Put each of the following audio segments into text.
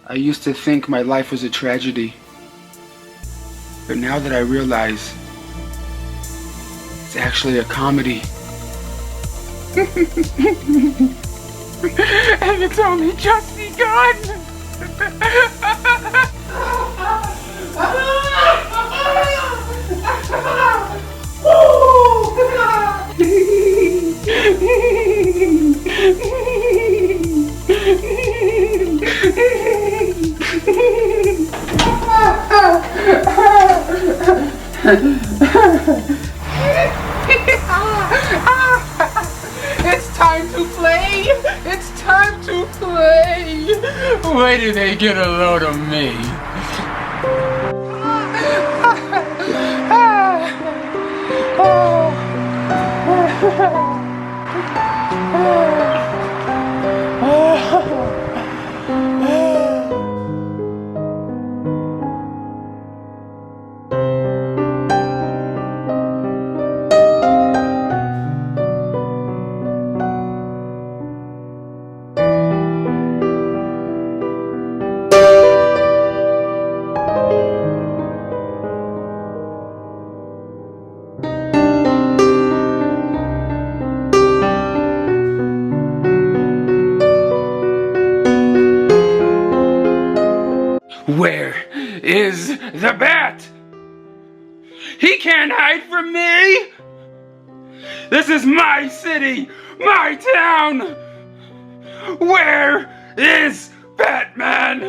I used to think my life was a tragedy. But now that I realize it's actually a comedy. And it's only just begun! It's time to play! It's time to play! Why do they get a load of me? Where is the bat? He can't hide from me! This is my city, my town! Where is Batman?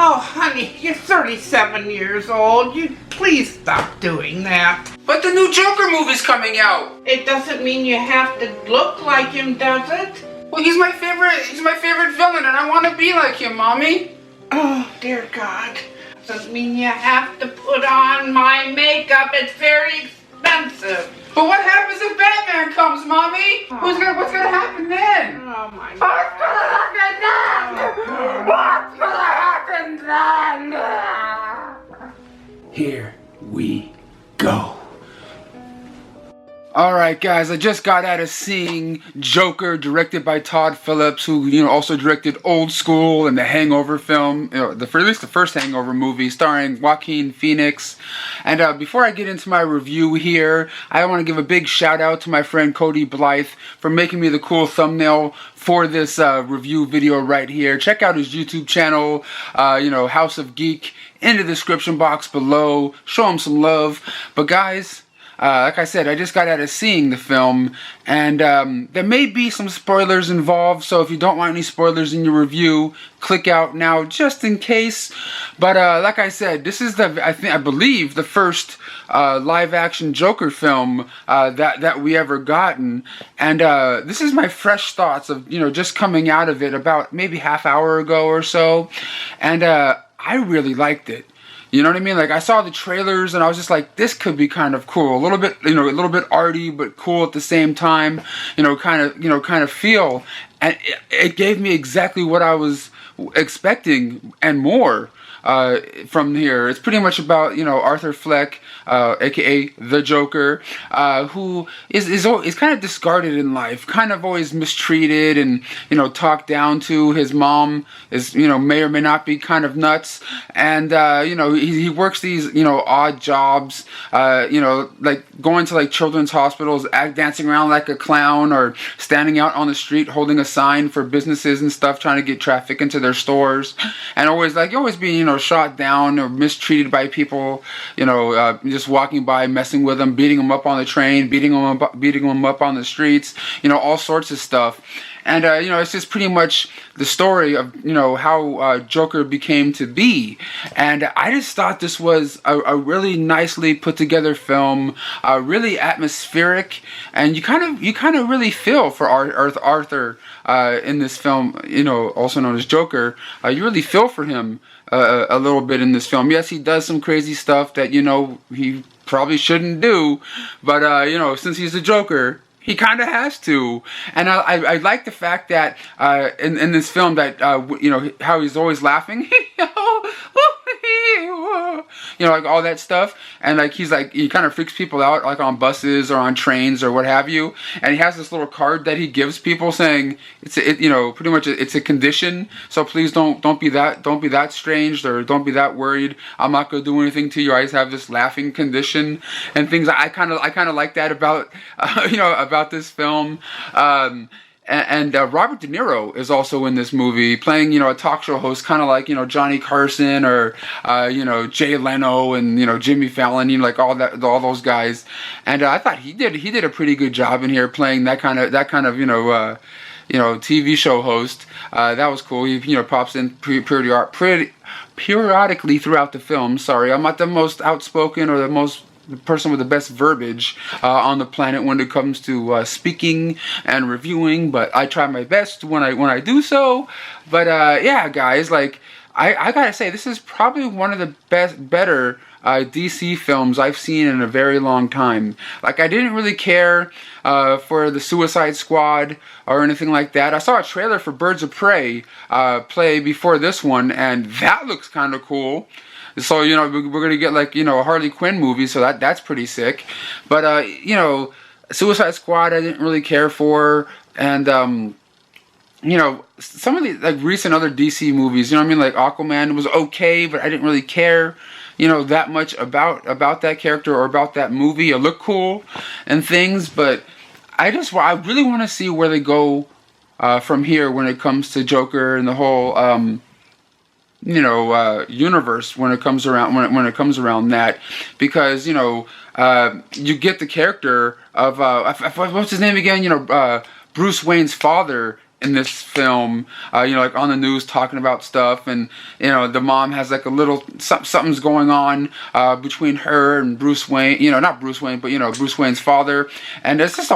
Oh, honey, you're 37 years old. You please stop doing that. But the new Joker movie's coming out. It doesn't mean you have to look like him, does it? Well, he's my favorite villain, and I want to be like him, Mommy. Oh, dear God. Doesn't mean you have to put on my makeup. It's very expensive. But what happens if Batman comes, Mommy? What's gonna happen then? Oh, my God. What's gonna happen then? Here we go. Alright guys, I just got out of seeing Joker, directed by Todd Phillips, who, also directed Old School and the Hangover film, at least the first Hangover movie, starring Joaquin Phoenix. And before I get into my review here, I want to give a big shout out to my friend Cody for making me the cool thumbnail for this review video right here. Check out his YouTube channel, House of Geek, in the description box below. Show him some love. But guys, like I said, I just got out of seeing the film, and there may be some spoilers involved, so if you don't want any spoilers in your review, click out now just in case. But like I said, this is I believe the first live-action Joker film that we ever gotten, and this is my fresh thoughts of just coming out of it about maybe half hour ago or so, and I really liked it. You know what I mean? Like, I saw the trailers and I was just like, this could be kind of cool. A little bit arty, but cool at the same time. Kind of feel. And it gave me exactly what I was expecting and more from here. It's pretty much about, Arthur Fleck, aka the Joker, who is kind of discarded in life, kind of always mistreated and, talked down to. His mom is, may or may not be kind of nuts, and he works these, odd jobs, like going to like children's hospitals, dancing around like a clown, or standing out on the street holding a sign for businesses and stuff, trying to get traffic into their stores, and always being, shot down or mistreated by people, just walking by, messing with them, beating them up on the train, beating them up on the streets, all sorts of stuff. And, it's just pretty much the story of, how Joker became to be. And I just thought this was a really nicely put together film, really atmospheric, and you kind of really feel for Arthur in this film, also known as Joker. You really feel for him a little bit in this film. Yes, he does some crazy stuff that, he probably shouldn't do, but, since he's the Joker, He kind of has to, and I like the fact that in this film that you know, how he's always laughing, you know, like all that stuff, and like he kind of freaks people out, like on buses or on trains or what have you, and he has this little card that he gives people saying you know, pretty much it's a condition, so please don't be that strange, or don't be that worried. I'm not gonna do anything to you. I just have this laughing condition and things. I kind of like that about you know, about this film. And Robert De Niro is also in this movie, playing, you know, a talk show host, kind of like, you know, Johnny Carson or you know, Jay Leno and, you know, Jimmy Fallon, you know, like all those guys. And I thought he did a pretty good job in here playing that kind of you know, TV show host. That was cool. He, you know, pops in periodically throughout the film. Sorry, I'm not the most outspoken or the person with the best verbiage on the planet when it comes to speaking and reviewing, but I try my best when I do so. But yeah, guys, like I gotta say, this is probably one of the better DC films I've seen in a very long time. Like, I didn't really care for the Suicide Squad or anything like that. I saw a trailer for Birds of Prey play before this one, and that looks kind of cool. So, you know, we're gonna get, like, you know, a Harley Quinn movie, so that's pretty sick. But you know, Suicide Squad I didn't really care for, and you know, some of the like recent other DC movies, you know what I mean, like Aquaman was okay, but I didn't really care, you know, that much about that character or about that movie. It looked cool and things, but I really want to see where they go from here when it comes to Joker and the whole you know, universe when it comes around that, because, you know, you get the character of what's his name again, you know, Bruce Wayne's father in this film, you know, like on the news talking about stuff, and, you know, the mom has like a little something's going on between her and Bruce Wayne, you know, not Bruce Wayne, but, you know, Bruce Wayne's father, and it's just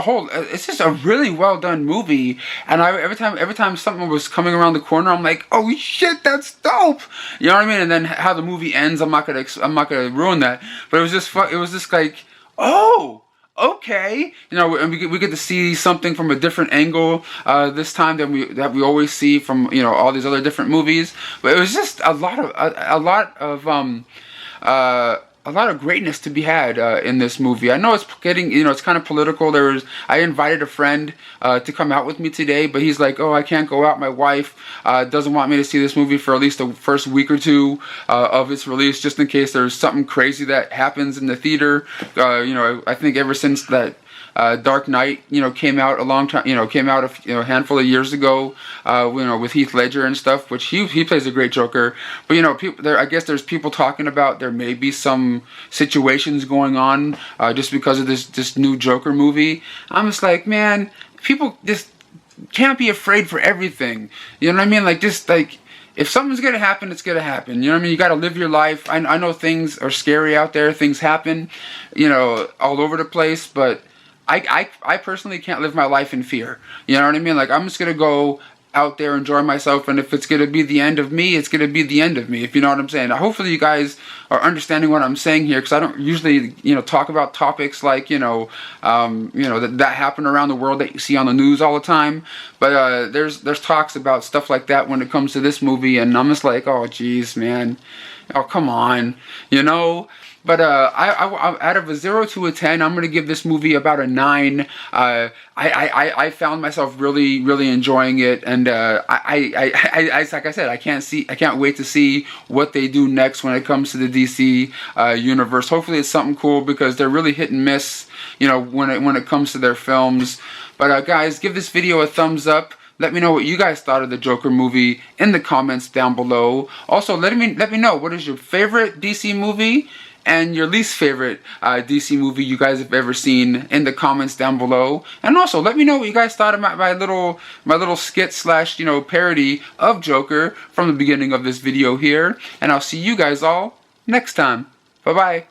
a really well done movie. And every time something was coming around the corner, I'm like, oh shit, that's dope, you know what I mean? And then how the movie ends, I'm not gonna ruin that, but it was just like, oh, okay, you know, and we get to see something from a different angle this time than we always see from, you know, all these other different movies. But it was just a lot of greatness to be had in this movie. I know it's getting, you know, it's kind of political. I invited a friend to come out with me today, but he's like, oh, I can't go out. My wife doesn't want me to see this movie for at least the first week or two of its release, just in case there's something crazy that happens in the theater. You know, I think ever since that Dark Knight, you know, came out a handful of years ago, you know, with Heath Ledger and stuff, which he plays a great Joker. But, you know, I guess there's people talking about there may be some situations going on just because of this new Joker movie. I'm just like, man, people just can't be afraid for everything. You know what I mean? Like, just like, if something's gonna happen, it's gonna happen. You know what I mean? You gotta live your life. I know things are scary out there. Things happen, you know, all over the place, but I personally can't live my life in fear. You know what I mean? Like, I'm just going to go out there, enjoy myself, and if it's going to be the end of me, it's going to be the end of me, if you know what I'm saying. Now, hopefully you guys are understanding what I'm saying here, because I don't usually, you know, talk about topics like, you know, that happen around the world that you see on the news all the time. But there's talks about stuff like that when it comes to this movie, and I'm just like, oh, geez, man. Oh, come on, you know? But I out of a 0 to a 10, I'm gonna give this movie about a 9. I found myself really enjoying it, and I like I said, I can't wait to see what they do next when it comes to the DC universe. Hopefully it's something cool, because they're really hit and miss, you know, when it comes to their films. But guys, give this video a thumbs up. Let me know what you guys thought of the Joker movie in the comments down below. Also, let me know, what is your favorite DC movie and your least favorite DC movie you guys have ever seen in the comments down below. And also, let me know what you guys thought of my little skit / you know, parody of Joker from the beginning of this video here. And I'll see you guys all next time. Bye bye.